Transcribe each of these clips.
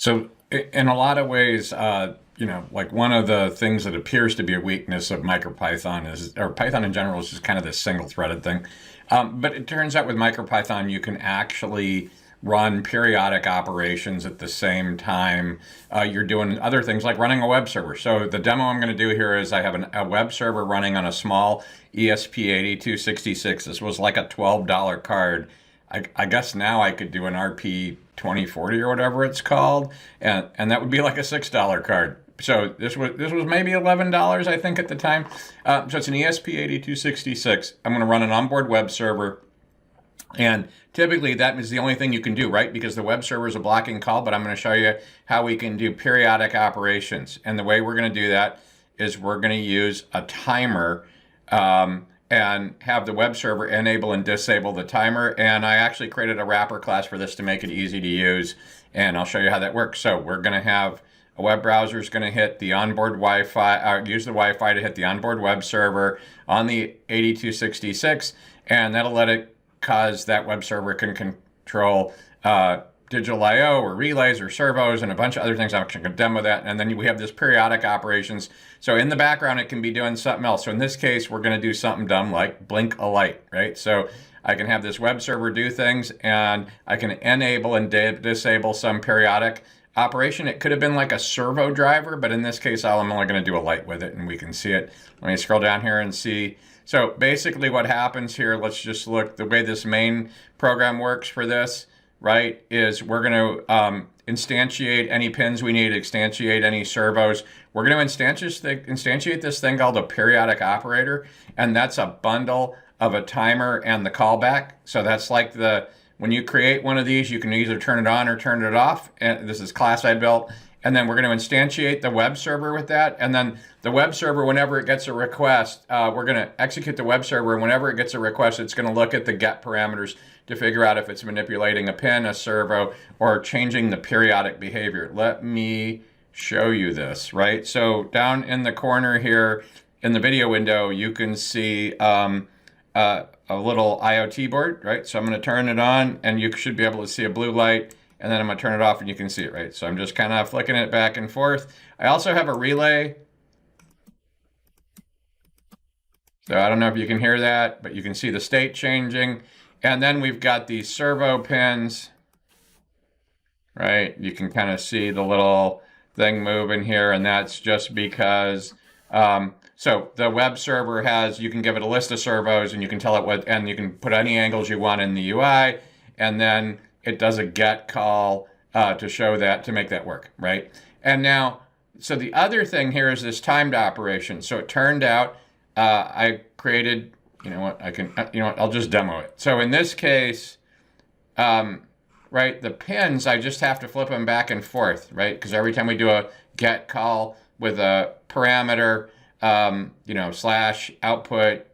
So in a lot of ways, like one of the things that appears to be a weakness of MicroPython is, or Python in general, is just kind of this single-threaded thing. But it turns out with MicroPython, you can actually run periodic operations at the same time you're doing other things like running a web server. So the demo I'm going to do here is I have a web server running on a small ESP8266. This was like a $12 card. I guess now I could do an RP 2040 or whatever it's called, and that would be like a $6 card. So this was maybe $11, I think, at the time. So it's an ESP8266. I'm going to run an onboard web server, and typically that is the only thing you can do, right? Because the web server is a blocking call, but I'm going to show you how we can do periodic operations. And the way we're going to do that is we're going to use a timer and have the web server enable and disable the timer. And I actually created a wrapper class for this to make it easy to use. And I'll show you how that works. So we're going to have a web browser is going to hit the onboard Wi-Fi, use the Wi-Fi to hit the onboard web server on the 8266, and that'll let it cause that web server can control digital I/O or relays or servos and a bunch of other things. I'm actually going to demo that. And then we have this periodic operations. So in the background, it can be doing something else. So in this case, we're going to do something dumb like blink a light, right? So I can have this web server do things, and I can enable and disable some periodic operation. It could have been like a servo driver, but in this case, I'm only going to do a light with it, and we can see it. Let me scroll down here and see. So basically what happens here, let's just look the way this main program works for this, right, is we're going to instantiate any pins we need, instantiate any servos. We're going to instantiate this thing called a periodic operator, and that's a bundle of a timer and the callback. So that's like when you create one of these, you can either turn it on or turn it off. And this is class I built. And then we're going to instantiate the web server with that. And then the web server, whenever it gets a request, we're going to execute the web server. And whenever it gets a request, it's going to look at the get parameters to figure out if it's manipulating a pin, a servo, or changing the periodic behavior. Let me show you this, right? So down in the corner here in the video window, you can see a little IoT board, right? So I'm going to turn it on, and you should be able to see a blue light. And then I'm going to turn it off and you can see it, right? So I'm just kind of flicking it back and forth. I also have a relay. So I don't know if you can hear that, but you can see the state changing. And then we've got these servo pins, right? You can kind of see the little thing moving here, and that's just because, so the web server you can give it a list of servos, and you can tell it what, and you can put any angles you want in the UI, and then it does a get call to show that, to make that work, right? And now, so the other thing here is this timed operation. So it turned out I created, I'll just demo it. So in this case, right, the pins, I just have to flip them back and forth, right? Because every time we do a get call with a parameter, slash output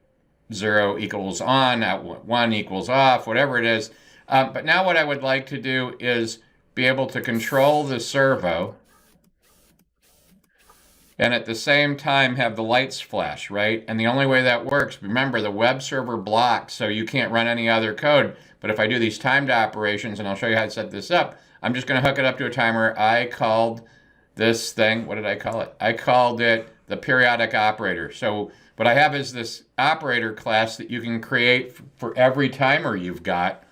0 equals on, output 1 equals off, whatever it is. But now what I would like to do is be able to control the servo and at the same time have the lights flash, right? And the only way that works, remember, the web server blocked, so you can't run any other code. But if I do these timed operations, and I'll show you how to set this up, I'm just going to hook it up to a timer. I called this thing, what did I call it? I called it the periodic operator. So what I have is this operator class that you can create for every timer you've got.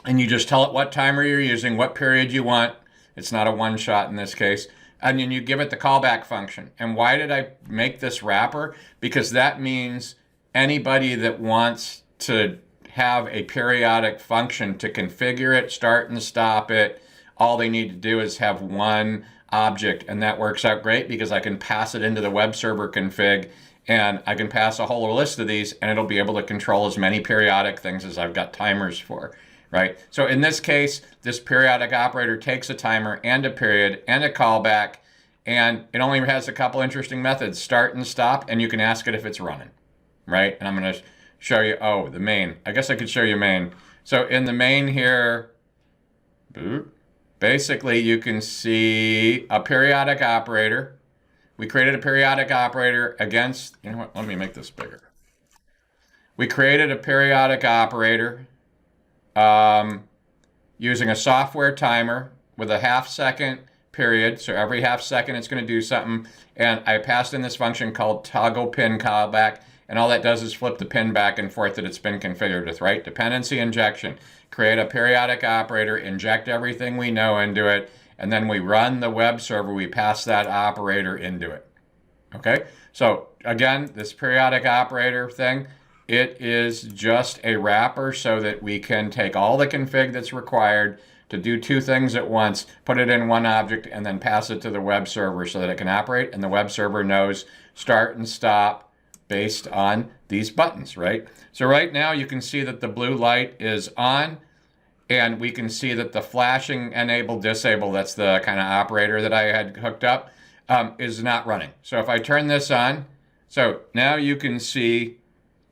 And you just tell it what timer you're using, what period you want. It's not a one-shot in this case. And then you give it the callback function. And why did I make this wrapper? Because that means anybody that wants to have a periodic function to configure it, start and stop it, all they need to do is have one object. And that works out great because I can pass it into the web server config, and I can pass a whole list of these, and it'll be able to control as many periodic things as I've got timers for. Right? So in this case, this periodic operator takes a timer and a period and a callback, and it only has a couple interesting methods, start and stop, and you can ask it if it's running, right? And I'm going to show you, the main. I guess I could show you main. So in the main here, basically you can see a periodic operator. We created a periodic operator against, you know what, let me make this bigger. We created a periodic operator using a software timer with a 1/2 second period. So every half second it's going to do something. And I passed in this function called toggle pin callback. And all that does is flip the pin back and forth that it's been configured with, right? Dependency injection. Create a periodic operator, inject everything we know into it, and then we run the web server. We pass that operator into it. Okay? So again, this periodic operator thing, it is just a wrapper so that we can take all the config that's required to do two things at once, put it in one object, and then pass it to the web server so that it can operate, and the web server knows start and stop based on these buttons, right? So right now you can see that the blue light is on, and we can see that the flashing enable disable, that's the kind of operator that I had hooked up, is not running. So if I turn this on, so now you can see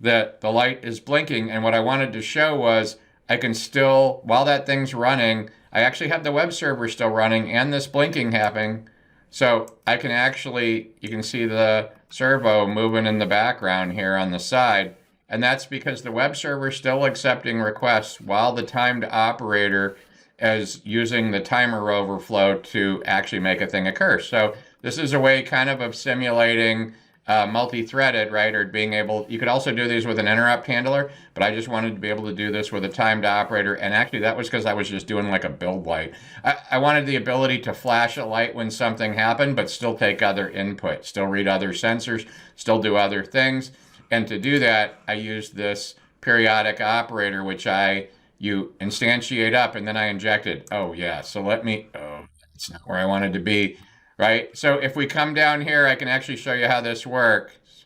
that the light is blinking, and what I wanted to show was I can still, while that thing's running, I actually have the web server still running and this blinking happening. So I can actually, you can see the servo moving in the background here on the side. And that's because the web server is still accepting requests while the timed operator is using the timer overflow to actually make a thing occur. So this is a way kind of simulating multi-threaded, right? Or being able, you could also do these with an interrupt handler, but I just wanted to be able to do this with a timed operator. And actually that was because I was just doing like a build light. I wanted the ability to flash a light when something happened, but still take other input, still read other sensors, still do other things. And to do that, I used this periodic operator, which you instantiate up and then I injected. Oh yeah, so that's not where I wanted to be. Right? So if we come down here, I can actually show you how this works.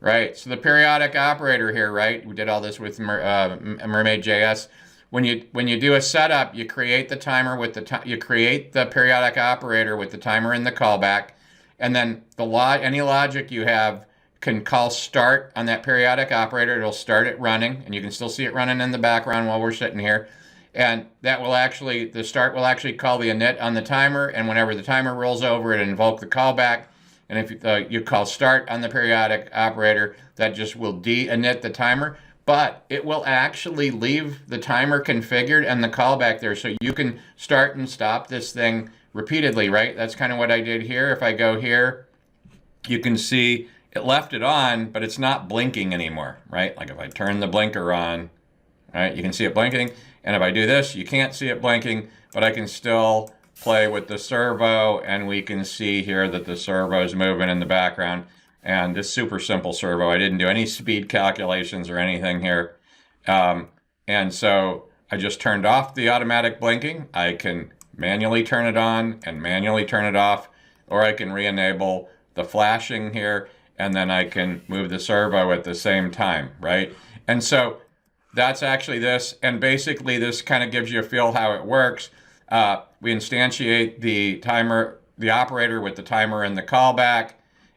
Right? So the periodic operator here, right? We did all this with Mermaid.js. When you do a setup, you create the timer with you create the periodic operator with the timer and the callback, and then any logic you have can call start on that periodic operator. It'll start it running, and you can still see it running in the background while we're sitting here. And that will actually, the start will actually call the init on the timer, and whenever the timer rolls over, it invoke the callback. And if you call start on the periodic operator, that just will de-init the timer, but it will actually leave the timer configured and the callback there, so you can start and stop this thing repeatedly, right? That's kind of what I did here. If I go here, you can see it left it on, but it's not blinking anymore, right? Like if I turn the blinker on, right, you can see it blinking. And if I do this, you can't see it blinking, but I can still play with the servo, and we can see here that the servo is moving in the background. And this super simple servo, I didn't do any speed calculations or anything here. And so I just turned off the automatic blinking. I can manually turn it on and manually turn it off, or I can re-enable the flashing here, and then I can move the servo at the same time, right? And so that's actually this, and basically this kind of gives you a feel how it works. We instantiate the timer, the operator with the timer and the callback,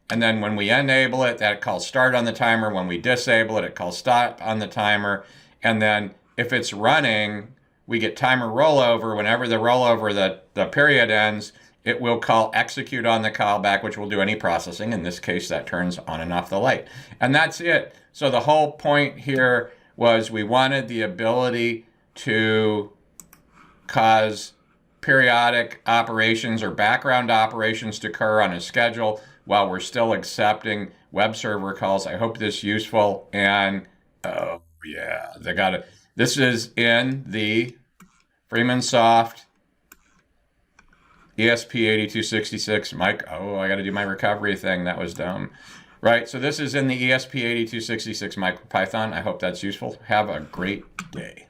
and then when we enable it, that calls start on the timer. When we disable it, it calls stop on the timer, and then if it's running, we get timer rollover. Whenever the rollover, the period ends, it will call execute on the callback, which will do any processing. In this case, that turns on and off the light. And that's it. So the whole point here was we wanted the ability to cause periodic operations or background operations to occur on a schedule while we're still accepting web server calls. I hope this is useful. And oh yeah, they got it. This is in the FreemanSoft ESP8266 I got to do my recovery thing. That was dumb. Right, so this is in the ESP8266 MicroPython. I hope that's useful. Have a great day.